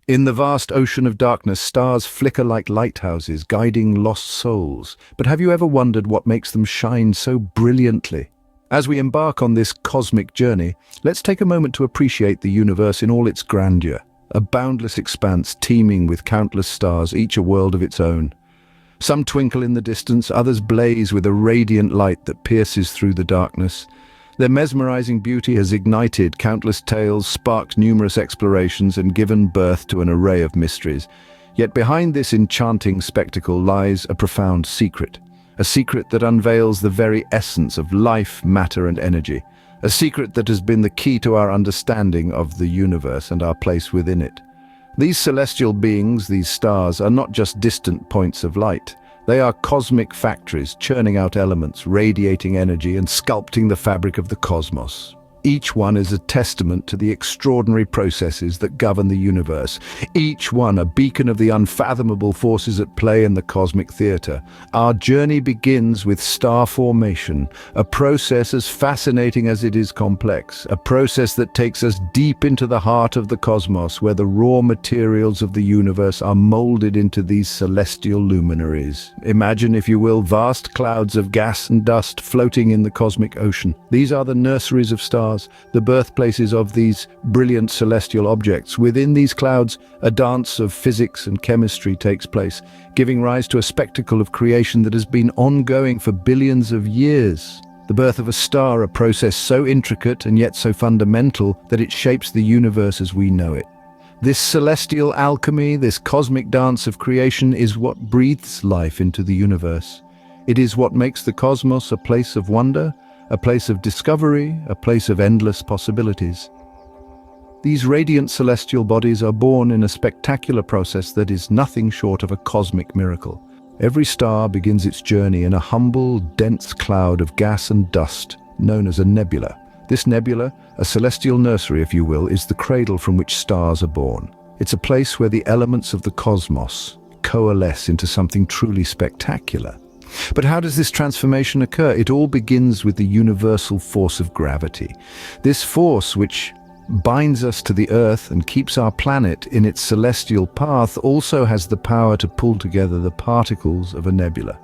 In the vast ocean of darkness, stars flicker like lighthouses, guiding lost souls. But have you ever wondered what makes them shine so brilliantly? As we embark on this cosmic journey, let's take a moment to appreciate the universe in all its grandeur. A boundless expanse teeming with countless stars, each a world of its own. Some twinkle in the distance, others blaze with a radiant light that pierces through the darkness. Their mesmerizing beauty has ignited countless tales, sparked numerous explorations, and given birth to an array of mysteries. Yet behind this enchanting spectacle lies a profound secret. A secret that unveils the very essence of life, matter, and energy. A secret that has been the key to our understanding of the universe and our place within it. These celestial beings, these stars, are not just distant points of light. They are cosmic factories, churning out elements, radiating energy, and sculpting the fabric of the cosmos. Each one is a testament to the extraordinary processes that govern the universe. Each one a beacon of the unfathomable forces at play in the cosmic theater. Our journey begins with star formation, a process as fascinating as it is complex, a process that takes us deep into the heart of the cosmos, where the raw materials of the universe are molded into these celestial luminaries. Imagine, if you will, vast clouds of gas and dust floating in the cosmic ocean. These are the nurseries of stars, the birthplaces of these brilliant celestial objects. Within these clouds, a dance of physics and chemistry takes place, giving rise to a spectacle of creation that has been ongoing for billions of years. The birth of a star, a process so intricate and yet so fundamental that it shapes the universe as we know it. This celestial alchemy, this cosmic dance of creation, is what breathes life into the universe. It is what makes the cosmos a place of wonder, a place of discovery, a place of endless possibilities. These radiant celestial bodies are born in a spectacular process that is nothing short of a cosmic miracle. Every star begins its journey in a humble, dense cloud of gas and dust known as a nebula. This nebula, a celestial nursery if you will, is the cradle from which stars are born. It's a place where the elements of the cosmos coalesce into something truly spectacular. But how does this transformation occur? It all begins with the universal force of gravity. This force, which binds us to the Earth and keeps our planet in its celestial path, also has the power to pull together the particles of a nebula.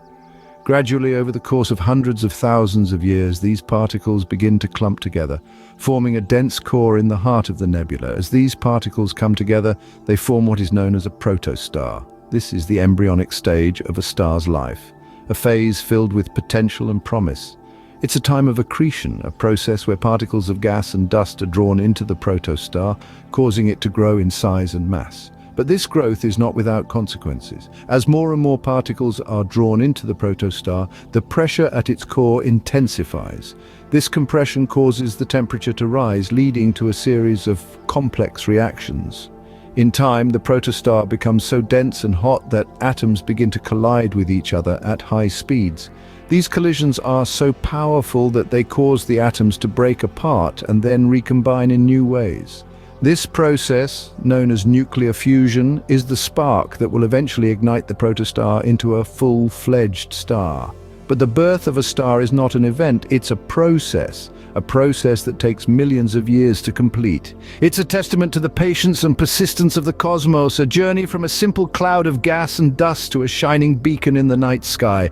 Gradually, over the course of hundreds of thousands of years, these particles begin to clump together, forming a dense core in the heart of the nebula. As these particles come together, they form what is known as a protostar. This is the embryonic stage of a star's life. A phase filled with potential and promise. It's a time of accretion, a process where particles of gas and dust are drawn into the protostar, causing it to grow in size and mass. But this growth is not without consequences. As more and more particles are drawn into the protostar, the pressure at its core intensifies. This compression causes the temperature to rise, leading to a series of complex reactions. In time, the protostar becomes so dense and hot that atoms begin to collide with each other at high speeds. These collisions are so powerful that they cause the atoms to break apart and then recombine in new ways. This process, known as nuclear fusion, is the spark that will eventually ignite the protostar into a full-fledged star. But the birth of a star is not an event, it's a process that takes millions of years to complete. It's a testament to the patience and persistence of the cosmos, a journey from a simple cloud of gas and dust to a shining beacon in the night sky.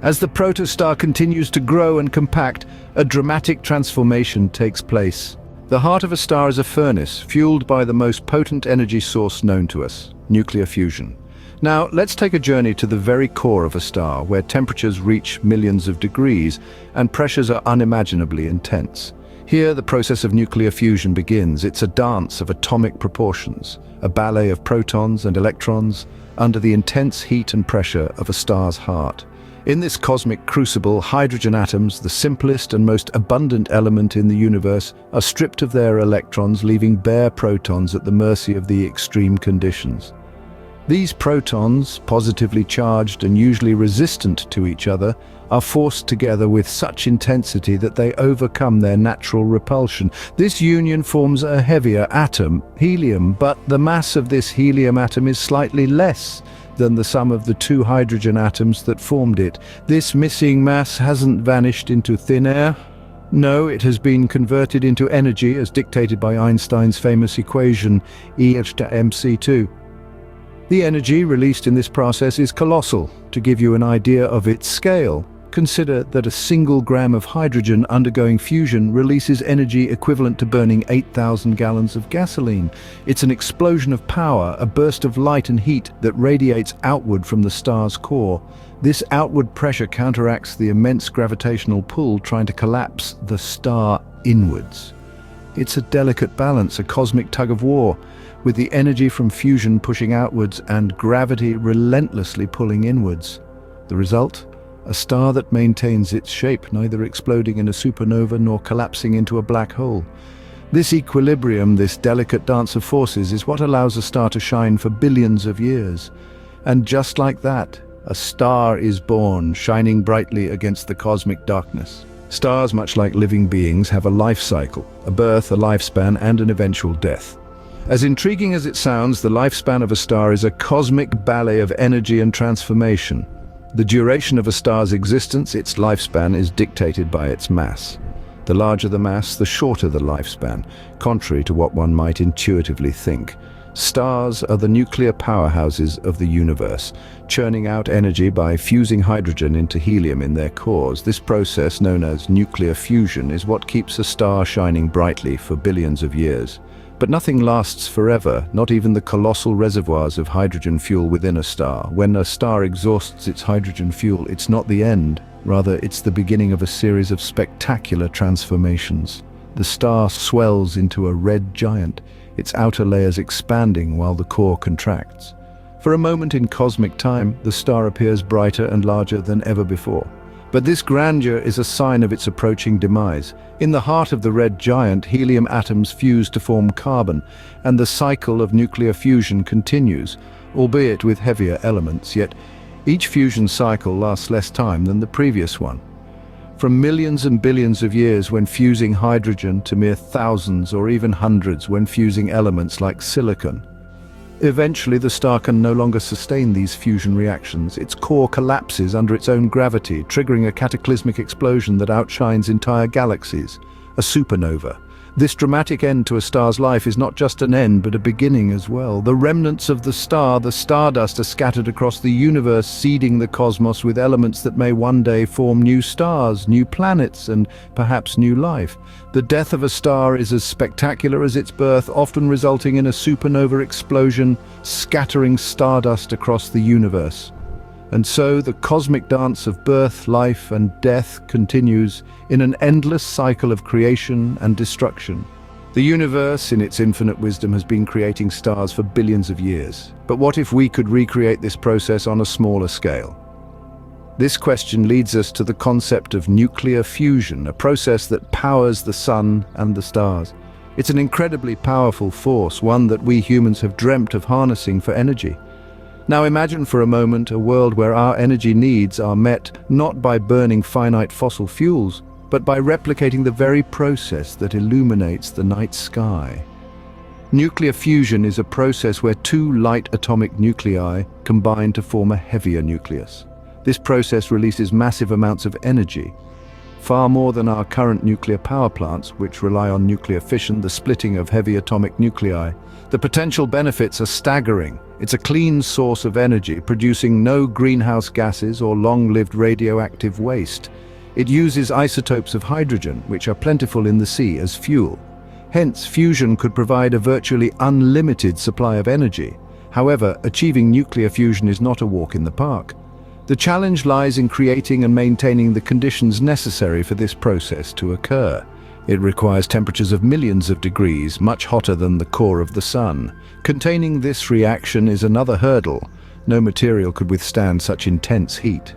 As the protostar continues to grow and compact, a dramatic transformation takes place. The heart of a star is a furnace, fueled by the most potent energy source known to us, nuclear fusion. Now, let's take a journey to the very core of a star, where temperatures reach millions of degrees and pressures are unimaginably intense. Here, the process of nuclear fusion begins. It's a dance of atomic proportions, a ballet of protons and electrons under the intense heat and pressure of a star's heart. In this cosmic crucible, hydrogen atoms, the simplest and most abundant element in the universe, are stripped of their electrons, leaving bare protons at the mercy of the extreme conditions. These protons, positively charged and usually resistant to each other, are forced together with such intensity that they overcome their natural repulsion. This union forms a heavier atom, helium, but the mass of this helium atom is slightly less than the sum of the two hydrogen atoms that formed it. This missing mass hasn't vanished into thin air. No, it has been converted into energy as dictated by Einstein's famous equation E=mc2. The energy released in this process is colossal. To give you an idea of its scale, consider that a single gram of hydrogen undergoing fusion releases energy equivalent to burning 8,000 gallons of gasoline. It's an explosion of power, a burst of light and heat that radiates outward from the star's core. This outward pressure counteracts the immense gravitational pull trying to collapse the star inwards. It's a delicate balance, a cosmic tug-of-war, with the energy from fusion pushing outwards and gravity relentlessly pulling inwards. The result? A star that maintains its shape, neither exploding in a supernova nor collapsing into a black hole. This equilibrium, this delicate dance of forces, is what allows a star to shine for billions of years. And just like that, a star is born, shining brightly against the cosmic darkness. Stars, much like living beings, have a life cycle, a birth, a lifespan, and an eventual death. As intriguing as it sounds, the lifespan of a star is a cosmic ballet of energy and transformation. The duration of a star's existence, its lifespan, is dictated by its mass. The larger the mass, the shorter the lifespan, contrary to what one might intuitively think. Stars are the nuclear powerhouses of the universe, churning out energy by fusing hydrogen into helium in their cores. This process, known as nuclear fusion, is what keeps a star shining brightly for billions of years. But nothing lasts forever, not even the colossal reservoirs of hydrogen fuel within a star. When a star exhausts its hydrogen fuel, it's not the end. Rather, it's the beginning of a series of spectacular transformations. The star swells into a red giant, its outer layers expanding while the core contracts. For a moment in cosmic time, the star appears brighter and larger than ever before. But this grandeur is a sign of its approaching demise. In the heart of the red giant, helium atoms fuse to form carbon, and the cycle of nuclear fusion continues, albeit with heavier elements, yet each fusion cycle lasts less time than the previous one. From millions and billions of years when fusing hydrogen to mere thousands or even hundreds when fusing elements like silicon. Eventually, the star can no longer sustain these fusion reactions. Its core collapses under its own gravity, triggering a cataclysmic explosion that outshines entire galaxies, a supernova. This dramatic end to a star's life is not just an end, but a beginning as well. The remnants of the star, the stardust, are scattered across the universe, seeding the cosmos with elements that may one day form new stars, new planets, and perhaps new life. The death of a star is as spectacular as its birth, often resulting in a supernova explosion, scattering stardust across the universe. And so the cosmic dance of birth, life, and death continues in an endless cycle of creation and destruction. The universe, in its infinite wisdom, has been creating stars for billions of years. But what if we could recreate this process on a smaller scale? This question leads us to the concept of nuclear fusion, a process that powers the sun and the stars. It's an incredibly powerful force, one that we humans have dreamt of harnessing for energy. Now imagine for a moment a world where our energy needs are met not by burning finite fossil fuels, but by replicating the very process that illuminates the night sky. Nuclear fusion is a process where two light atomic nuclei combine to form a heavier nucleus. This process releases massive amounts of energy, far more than our current nuclear power plants, which rely on nuclear fission, the splitting of heavy atomic nuclei. The potential benefits are staggering. It's a clean source of energy, producing no greenhouse gases or long-lived radioactive waste. It uses isotopes of hydrogen, which are plentiful in the sea, as fuel. Hence, fusion could provide a virtually unlimited supply of energy. However, achieving nuclear fusion is not a walk in the park. The challenge lies in creating and maintaining the conditions necessary for this process to occur. It requires temperatures of millions of degrees, much hotter than the core of the sun. Containing this reaction is another hurdle. No material could withstand such intense heat.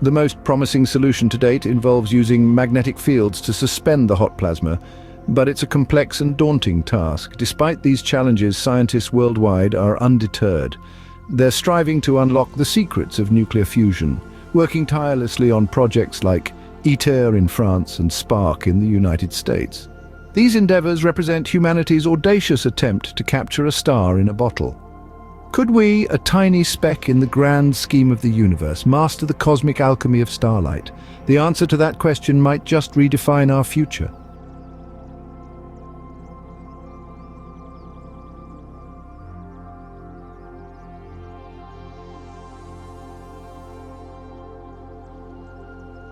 The most promising solution to date involves using magnetic fields to suspend the hot plasma, but it's a complex and daunting task. Despite these challenges, scientists worldwide are undeterred. They're striving to unlock the secrets of nuclear fusion, working tirelessly on projects like ITER in France and Spark in the United States. These endeavors represent humanity's audacious attempt to capture a star in a bottle. Could we, a tiny speck in the grand scheme of the universe, master the cosmic alchemy of starlight? The answer to that question might just redefine our future.